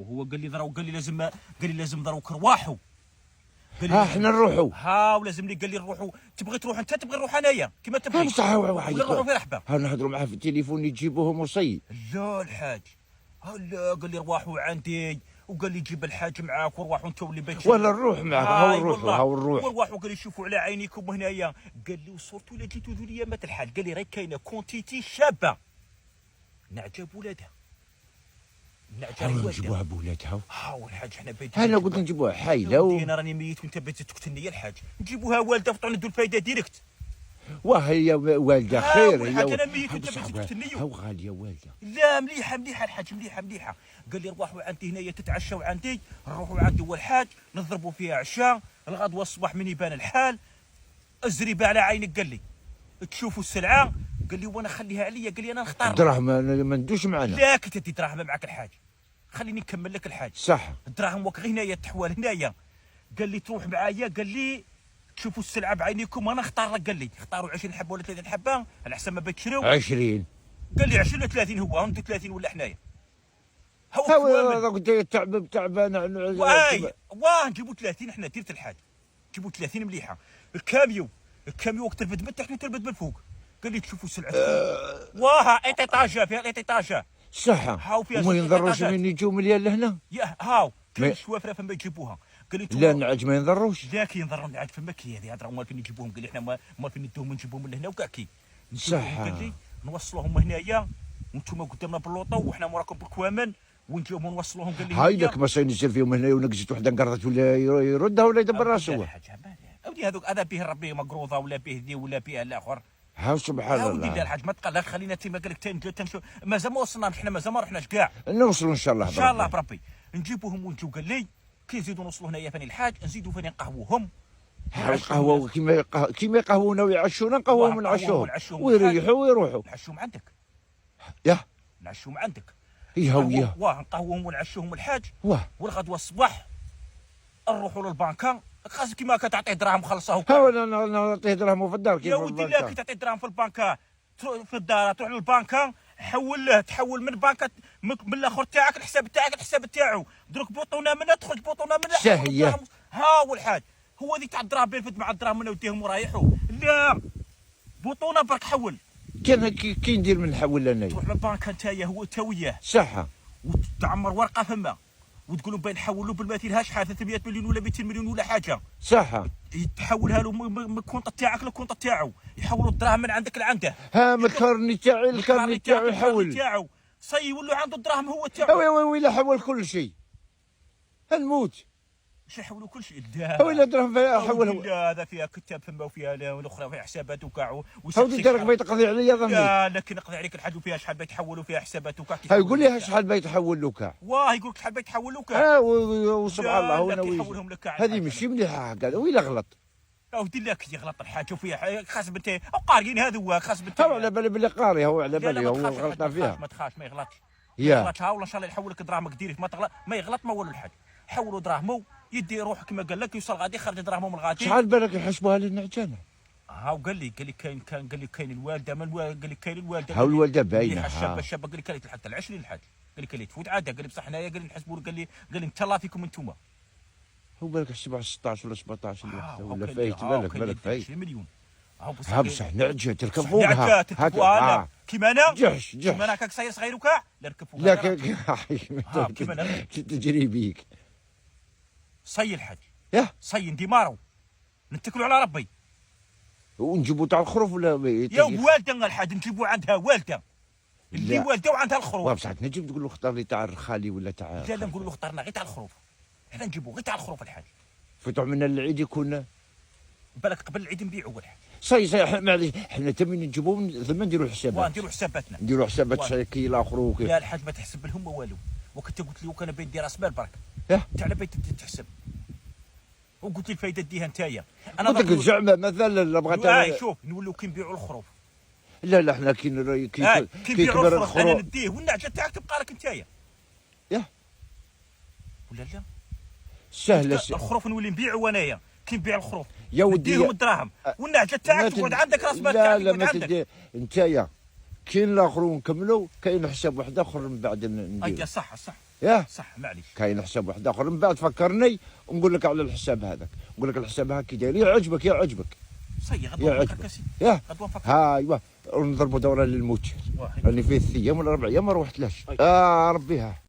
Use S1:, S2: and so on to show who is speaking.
S1: وهو قال لي لازم دروك رواحوا.
S2: قال لي احنا نروحوا.
S1: ولازم لي قال لي نروحوا. تبغي تروح انت تبغي نروح انايا كيما تبغي.
S2: بصح واحد
S1: نروحوا في رحبه.
S2: نهضروا معاه في التليفون يجيبوهم وصي.
S1: لا الحاج لا قال لي رواحوا عندي، وقال لي جيب الحاج معاك وروحوا انت واللي بيت.
S2: ولا نروح معاك. هاو نروح.
S1: وروحوا قال لي شوفوا على عينيكم هنايا. قال لي وصلتوا الا جيتوا ذو الايامات الحال. قال لي راهي كاينه كونتيتي شابه نعجب ولادها.
S2: نجيبوها بولادها.
S1: الحاج حنا بيت.
S2: انا قلت نجيبوها حايله.
S1: انا راني ميت وانت بيت تقتلني يا الحاج. نجيبوها والده وطلعوا نديروا الفايده ديريكت.
S2: وهي والده خير.
S1: هي انا ميت وانت بيت تقتلني.
S2: هاو غاليه والده.
S1: لا مليحه الحاج مليحه. قال لي روحوا عندي هنايا تتعشوا عندي، نروحوا عندي هو الحاج نضربوا فيها عشاء، الغدوه الصباح من يبان الحال، الزريبه على عينك قال لي تشوفوا السلعه. قال لي وانا خليها عليا. قال لي انا نختار.
S2: الدراهم ما ندوش معنا.
S1: لا كنت تدي دراهم معك الحاج. خليني نكمل لك الحاج.
S2: صح.
S1: الدراهم وك غير هنايا التحوال هنايا. قال لي تروح معايا. قال لي تشوفوا السلعه بعينيكم وانا نختار لك. قال لي اختاروا 20 حبه ولا 30 حبه على حسب ما بتشريو.
S2: 20.
S1: قال لي 20 ولا 30 هو انتم 30 ولا حنايا. هو
S2: قلت تعبان.
S1: نجيبوا 30 احنا ديرت الحاج. نجيبوا 30 مليحه. الكاميو وقت تربد من تحت وتربد من فوق. قال لي تشوفوا السلعه. ايتيطاجا فيها الايتيطاجا.
S2: صح. وما ينضروش من يجوا مليان لهنا.
S1: كاين الشوافره فما يجيبوها. قال لي
S2: لا النعج ما ينضروش.
S1: لا كينضروا النعج فما كي هذه هضره مال فين يجيبوهم. قال لي احنا ما فين ندوهم نجيبوهم من هنا وكاع كي.
S2: صح.
S1: قال لي نوصلوهم هنايا وانتم قدامنا باللوطه وحنا موراكم بالكوامن ونجيوهم ونوصلوهم. قال لي
S2: هاي لك ما نزل فيهم هنا ونقزت وحده انقرضت ولا يردها ولا يدبر راسه.
S1: اودي هذوك هذا به ربي مقروضه ولا به ذي ولا به الاخر.
S2: سبحان الله.
S1: اودي لا الحاج ما تقلق. خلينا تما قال لك تنشوف مازال ما وصلناش. حنا مازال ما رحناش كاع.
S2: نوصلوا ان شاء الله.
S1: ان شاء الله بربي نجيبوهم ونجيو. قال لي كي نزيدوا نوصلوا هنايا فاني الحاج نزيدوا فاني نقهووهم.
S2: القهوه كيما يقهوونا ويعشونا نقهوهم ونعشوهم ويريحوا ويروحوا.
S1: نعشوهم عندك. نعشوهم عندك. نقهوهم ونعشوهم الحاج. والغدوه الصباح نروحوا للبنكه. خاصك كيما كتعطيه دراهم خلصه.
S2: نعطيه دراهم في الدار.
S1: يا ودي لا كي تعطيه دراهم في البنكه في الدار تروح للبنكه تحول من بنكه من الاخر تاعك الحساب تاعو. دروك بوطونه منها تخرج بوطونه منها.
S2: ساهيه.
S1: هو الحاج هو ذيك تاع الدراهم بينفد مع الدراهم منها وديهم ورايحوا. لا بوطونه برك حول.
S2: كي ندير من نحول انا.
S1: تروح للبنكه نتايا هو تا وياه.
S2: صح.
S1: وتعمر ورقه فما وتقول لهم بين نحولوا بالمثيل شحال 300 مليون ولا 200 مليون ولا حاجه.
S2: صح.
S1: تحولها له من الكونط تاعك للكونط تاعو. يحولوا الدراهم من عندك لعنده.
S2: من الكارني تاعو يحول.
S1: صي يولوا عنده الدراهم هو تاعو.
S2: ويلا حول كل شيء. نموت.
S1: باش يحولوا كل شيء.
S2: ويلا دراهم حولهم.
S1: لا هذا فيها كتاب فما وفيها الاخرى وفيها حسابات وكاع.
S2: هاودي دارك بيتقضي عليا ظني.
S1: لا لكن نقضي عليك الحاج وفيها شحال بيتحولوا فيها حسابات وكاع.
S2: يقول لي شحال بيتحول له كاع.
S1: يقول لك شحال بيتحول له كاع.
S2: وسبحان الله هذه ماشي مليحه قال ويلا غلط.
S1: اودي لك يغلط الحاج وفيها خاص بنتي قاريين هذو خاص بنتي.
S2: هو على بالي بلي قاري. هو على بالي هو غلطان فيها.
S1: ما تخافش ما يغلطش. يغلطش. والله ان شاء الله يحول لك دراهمك ديريكت ما يغلط ما والو الحاج. حولوا دراهمو يدي يروح كما قال لك يوصل غادي يخرج دراهمو من غادي.
S2: شحال بالك يحسبوها للنعجانه.
S1: وقال لي كاين الوالده قال لي كاين الوالده.
S2: هاو الوالده باينه.
S1: الشابه قال لي كانت حتى ال 20 الحاج. قال لي تفوت عاده. قال لي بصح حنايا قال لي نحسبوا. قال لي نتهلا فيكم انتوما.
S2: هو بالك حسبها 16 ولا 17 ولا فايت. بالك فايت
S1: 20 مليون.
S2: بصح نعجه تركب فوقها
S1: هكا كيما انا.
S2: جحش
S1: كيما انا هكاك صاير صغير وكاع لا ركب فوقها.
S2: لا كيما انا تجري بيك.
S1: صي الحاج. صي نديمارو نتكلوا على ربي.
S2: ونجيبوا تاع الخروف ولا
S1: يا والده الحاج نجيبوا عندها والده. اللي والده وعندها الخروف.
S2: بصح تنجم تقول له اختار لي تاع الخالي ولا تاع.
S1: لا نقول له اختارنا غير تاع الخروف. حنا نجيبوا غير تاع الخروف الحاج.
S2: فتوع من العيد يكون
S1: بالك قبل العيد نبيعوا الحاج.
S2: صي معليش حنا تم ندجبوهم ثم نديروا حسابات. نديروا حسابات شكي الاخر.
S1: لا الحاج ما تحسب لهم والو. وكنت قلت لي وكان بين دير راس مال برك. انت على بيت تحسب. وقلت لي الفايده ديها نتايا.
S2: انا قلت لك الزعمه مثلا بغيت.
S1: شوف نولوا كي نبيعوا الخروف.
S2: لا حنا كي
S1: نبيعوا الخروف انا نديه والنعجه تاعك تبقى لك نتايا. ولا لا؟
S2: سهله.
S1: الخروف نولي نبيعوا انايا. كي نبيع الخروف
S2: يا ودي
S1: نديهم الدراهم والنعجه تاعك تقعد عندك راس مال تاعك.
S2: لا ما تدي نتايا. كاين الاخر ونكملوا كاين حساب واحد اخر من بعد ندير.
S1: صح
S2: ياه
S1: صح معليش.
S2: كاين حساب واحد اخر من بعد فكرني ونقول لك على الحساب هذاك، نقول لك الحساب هاكي داير يعجبك يعجبك.
S1: صي غدوه نفكر كاسي.
S2: ياه
S1: غدوه نفكر.
S2: ها ايوا ونضربوا دوره للموت راني فيه 3 ايام ولا 4 ايام ما روحتلاش. ربي ها